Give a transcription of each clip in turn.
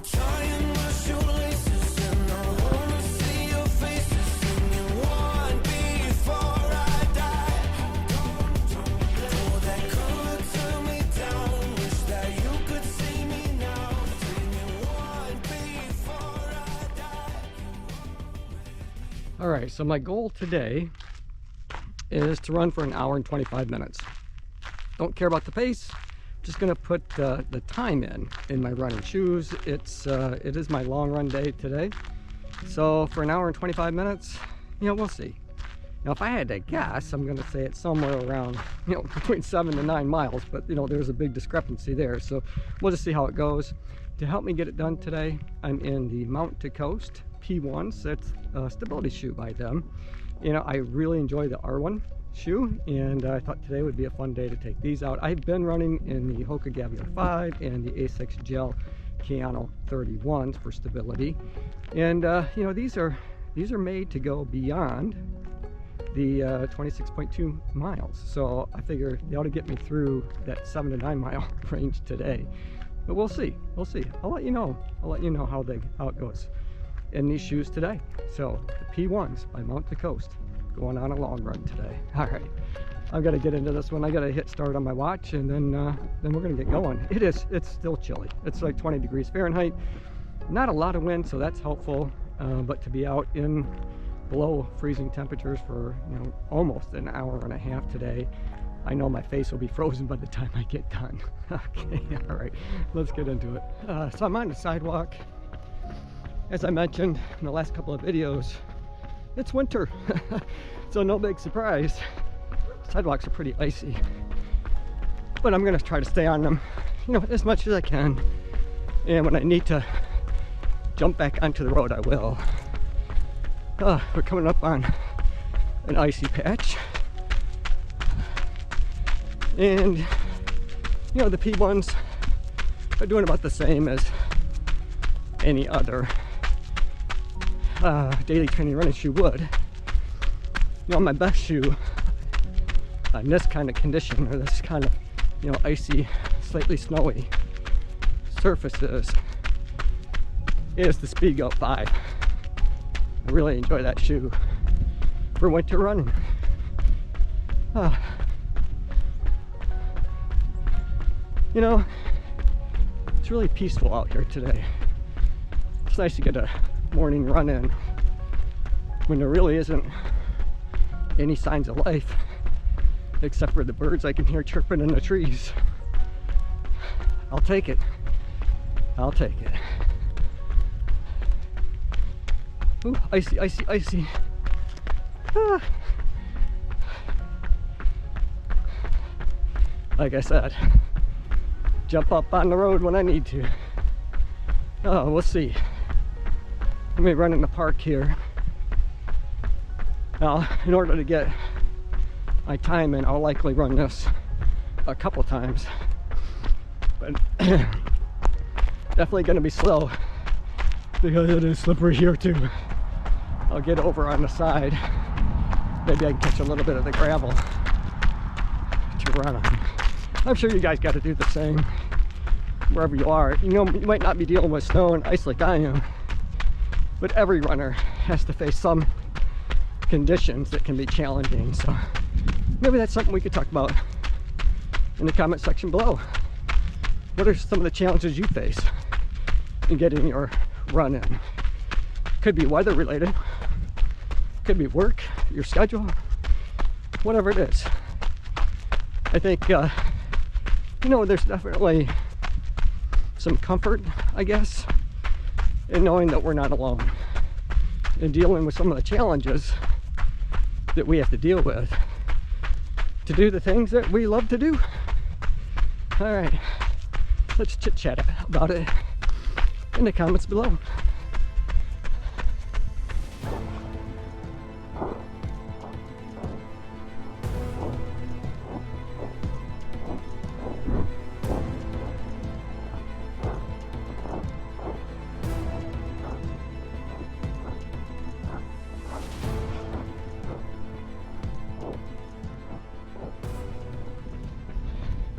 tying my shoelaces and I wanna see your faces singing one before I die. Oh, that could turn me down. Wish that you could see me now. Singing one before I die. All right, so my goal today is to run for an hour and 25 minutes. Don't care about the pace. Just gonna put the time in my running shoes. It is my long run day today. So for an hour and 25 minutes, we'll see. Now, if I had to guess, I'm gonna say it's somewhere around, between 7 to 9 miles, but there's a big discrepancy there. So we'll just see how it goes. To help me get it done today, I'm in the Mount to Coast P1s. That's a stability shoe by them. I really enjoy the R1 shoe, and I thought today would be a fun day to take these out. I've been running in the Hoka Gavial 5 and the Asics Gel Keanu 31s for stability, and these are made to go beyond the 26.2 miles. So I figure they ought to get me through that 7 to 9 mile range today. But we'll see. I'll let you know. How it goes in these shoes today. So the P1s by Mount to Coast, going on a long run today. All right, I've got to get into this one. I got to hit start on my watch, and then we're gonna get going. It's still chilly. It's like 20 degrees Fahrenheit. Not a lot of wind, so that's helpful. But to be out in below freezing temperatures for almost an hour and a half today, I know my face will be frozen by the time I get done. Okay, all right, let's get into it. So I'm on the sidewalk. As I mentioned in the last couple of videos, it's winter, so no big surprise. Sidewalks are pretty icy, but I'm gonna try to stay on them, as much as I can. And when I need to jump back onto the road, I will. We're coming up on an icy patch, and the P1s are doing about the same as any other daily training running shoe would. My best shoe on this kind of condition, or this kind of icy, slightly snowy surfaces, is the Speedgoat 5. I really enjoy that shoe for winter running. It's really peaceful out here today. It's nice to get a morning run in when there really isn't any signs of life except for the birds I can hear chirping in the trees. I'll take it. Ooh, icy. Like I said, jump up on the road when I need to. We'll see. Let me run in the park here. Now, in order to get my time in, I'll likely run this a couple times, but definitely gonna be slow because it is slippery here too. I'll get over on the side. Maybe I can catch a little bit of the gravel to run on. I'm sure you guys got to do the same wherever you are. You might not be dealing with snow and ice like I am, but every runner has to face some conditions that can be challenging. So maybe that's something we could talk about in the comment section below. What are some of the challenges you face in getting your run in? Could be weather related, could be work, your schedule, whatever it is. I think there's definitely some comfort, I guess, in knowing that we're not alone in dealing with some of the challenges that we have to deal with to do the things that we love to do. All right, let's chit chat about it in the comments below.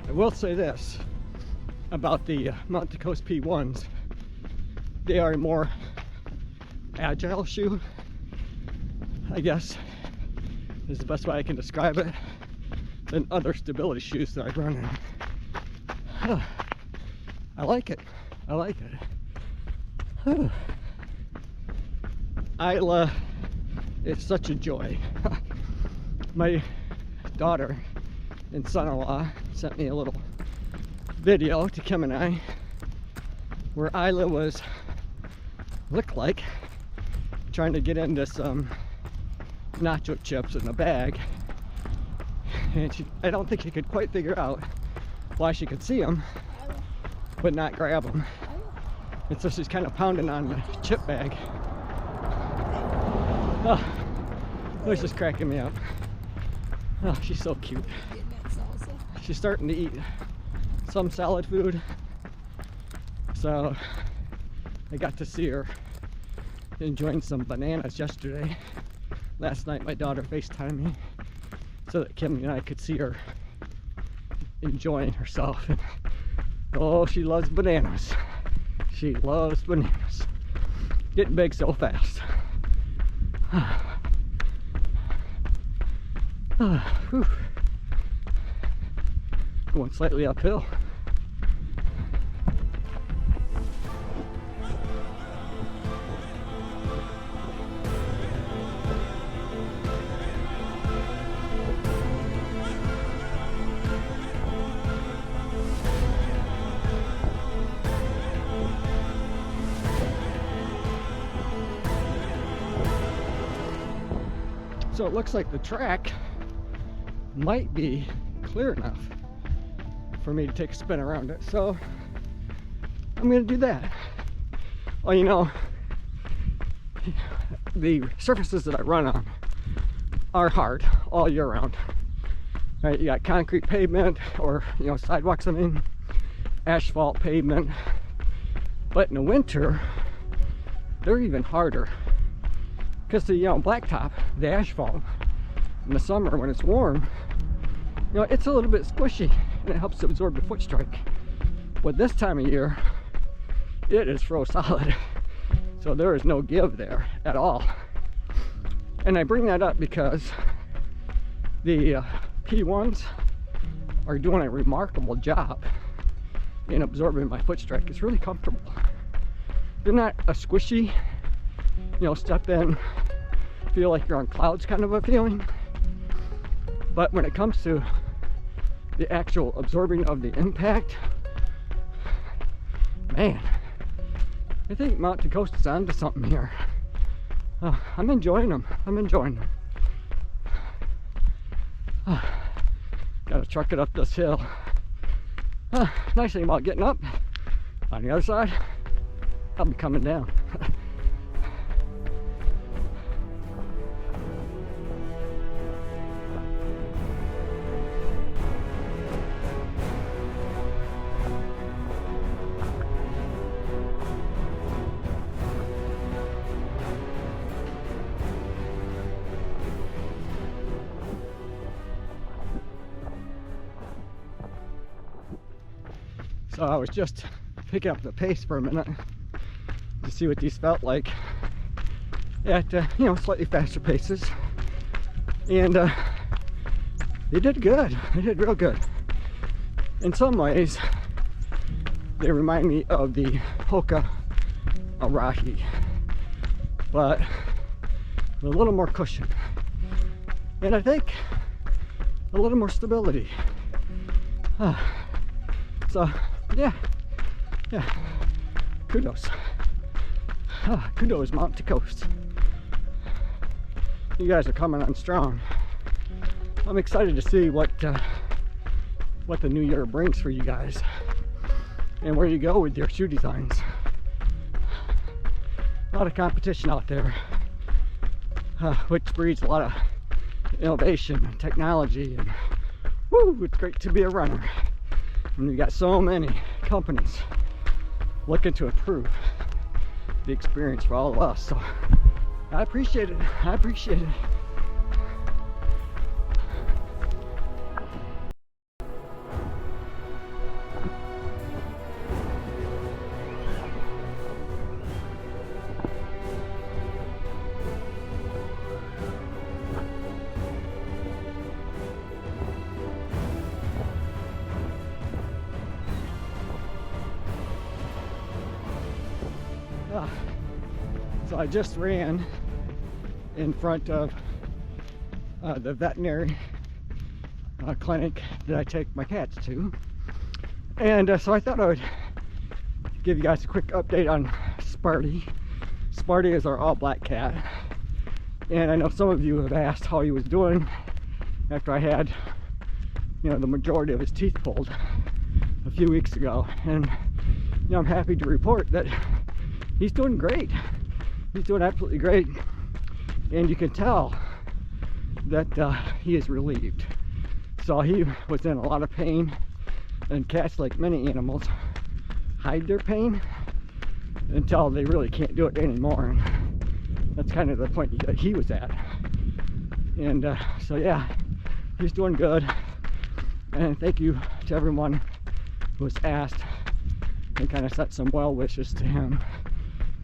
I will say this about the Mount to Coast P1s. they are a more agile shoe, I guess is the best way I can describe it, than other stability shoes that I run in. I like it. I like it. Isla is such a joy. My daughter and son-in-law sent me a little video to Kim and I where Isla looked like trying to get into some nacho chips in a bag, and I don't think she could quite figure out why she could see them but not grab them, and so she's kind of pounding on the chip bag. Oh, it was just cracking me up. Oh, she's so cute. She's starting to eat some solid food, so I got to see her enjoying some bananas yesterday. Last night my daughter FaceTimed me so that Kim and I could see her enjoying herself. And, oh, she loves bananas. She loves bananas. Getting big so fast. Whew. Going slightly uphill. So it looks like the track might be clear enough for me to take a spin around it. So I'm gonna do that. Well, you know, the surfaces that I run on are hard all year round. Right, you got concrete pavement, or you know, sidewalks, I mean, asphalt pavement. But in the winter, they're even harder. Because the blacktop, the asphalt, in the summer when it's warm, it's a little bit squishy and it helps absorb the foot strike. But this time of year, it is froze solid, so there is no give there at all. And I bring that up because the P1s are doing a remarkable job in absorbing my foot strike. It's really comfortable. They're not a squishy, step in, feel like you're on clouds kind of a feeling. But when it comes to the actual absorbing of the impact, man, I think Mount Coast is onto something here. I'm enjoying them. I'm enjoying them. Gotta truck it up this hill. Nice thing about getting up on the other side, I'll be coming down. So I was just picking up the pace for a minute to see what these felt like at slightly faster paces, and they did good. They did real good. In some ways, they remind me of the Hoka Arahi, but with a little more cushion, and I think a little more stability. So yeah, kudos. Kudos, Mount Coast. You guys are coming on strong. I'm excited to see what the new year brings for you guys and where you go with your shoe designs. A lot of competition out there, which breeds a lot of innovation and technology, and woo, it's great to be a runner. And we got so many companies looking to improve the experience for all of us. So I appreciate it. I appreciate it. Ah, so I just ran in front of the veterinary clinic that I take my cats to, and so I thought I would give you guys a quick update on Sparty. Sparty is our all-black cat, and I know some of you have asked how he was doing after I had, you know, the majority of his teeth pulled a few weeks ago, and you know, I'm happy to report that he's doing great. He's doing absolutely great, and you can tell that he is relieved. So he was in a lot of pain, and cats, like many animals, hide their pain until they really can't do it anymore. And that's kind of the point that he was at. And so yeah, he's doing good. And thank you to everyone who was asked and kind of sent some well wishes to him,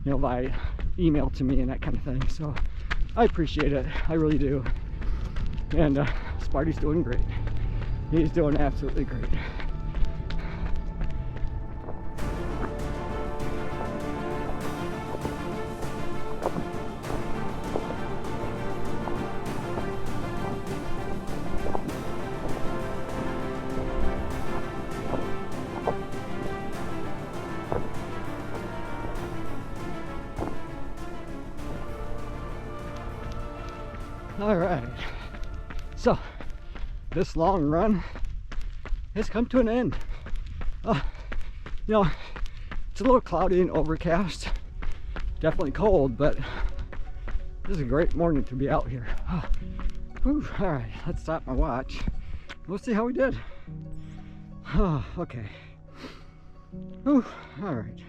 you know, by email to me and that kind of thing. So I appreciate it, I really do. And Sparty's doing great. He's doing absolutely great. All right, so this long run has come to an end. You know, it's a little cloudy and overcast, definitely cold, but this is a great morning to be out here. Whew, all right, let's stop my watch. We'll see how we did. Okay. Whew, all right,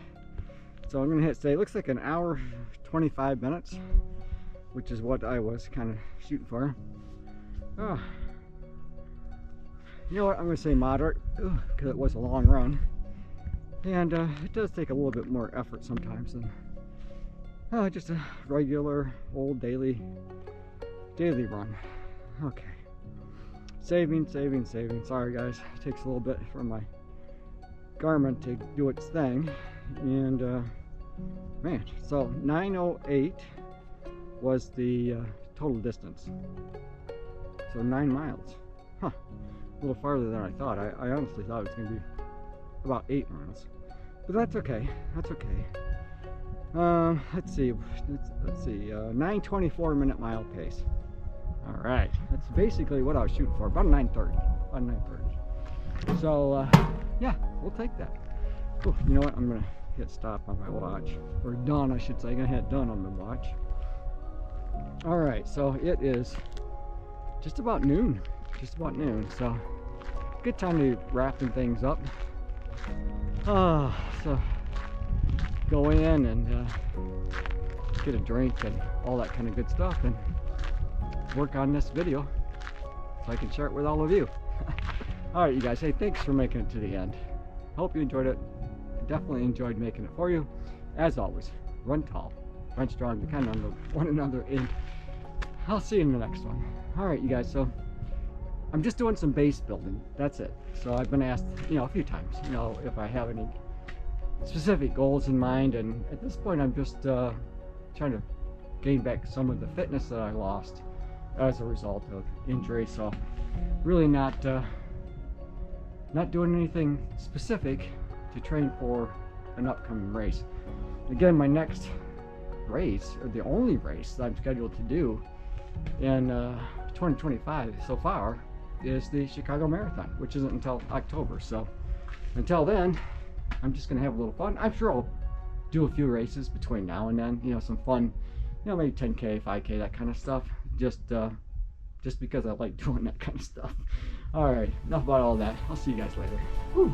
so I'm gonna hit say, looks like an hour 25 minutes, which is what I was kind of shooting for. You know what, I'm going to say moderate, because it was a long run. And it does take a little bit more effort sometimes than just a regular old daily run. Okay. Saving. Sorry guys, it takes a little bit for my Garmin to do its thing. And man, so 9:08 was the total distance. So 9 miles. Huh. A little farther than I thought. I honestly thought it was going to be about 8 miles. But that's okay. That's okay. Let's see. 9:24 minute mile pace. All right. That's basically what I was shooting for. About 9:30. About 9:30. So yeah, we'll take that. Whew, you know what? I'm going to hit stop on my watch. Or done, I should say. I'm going to hit done on the watch. All right, so it is just about noon. So good time to wrapping things up. So go in and get a drink and all that kind of good stuff, and work on this video so I can share it with all of you. All right, you guys. Hey, thanks for making it to the end. Hope you enjoyed it. Definitely enjoyed making it for you. As always, run tall, run strong, depend on one another, and I'll see you in the next one. All right, you guys. So I'm just doing some base building. That's it. So I've been asked, you know, a few times, you know, if I have any specific goals in mind, and at this point, I'm just trying to gain back some of the fitness that I lost as a result of injury. So really not doing anything specific to train for an upcoming race. Again, my next race, or the only race that I'm scheduled to do in 2025 so far, is the Chicago Marathon, which isn't until October. So until then, I'm just gonna have a little fun. I'm sure I'll do a few races between now and then, you know, some fun, you know, maybe 10K, 5K, that kind of stuff, just because I like doing that kind of stuff. All right, enough about all that. I'll see you guys later. Whew.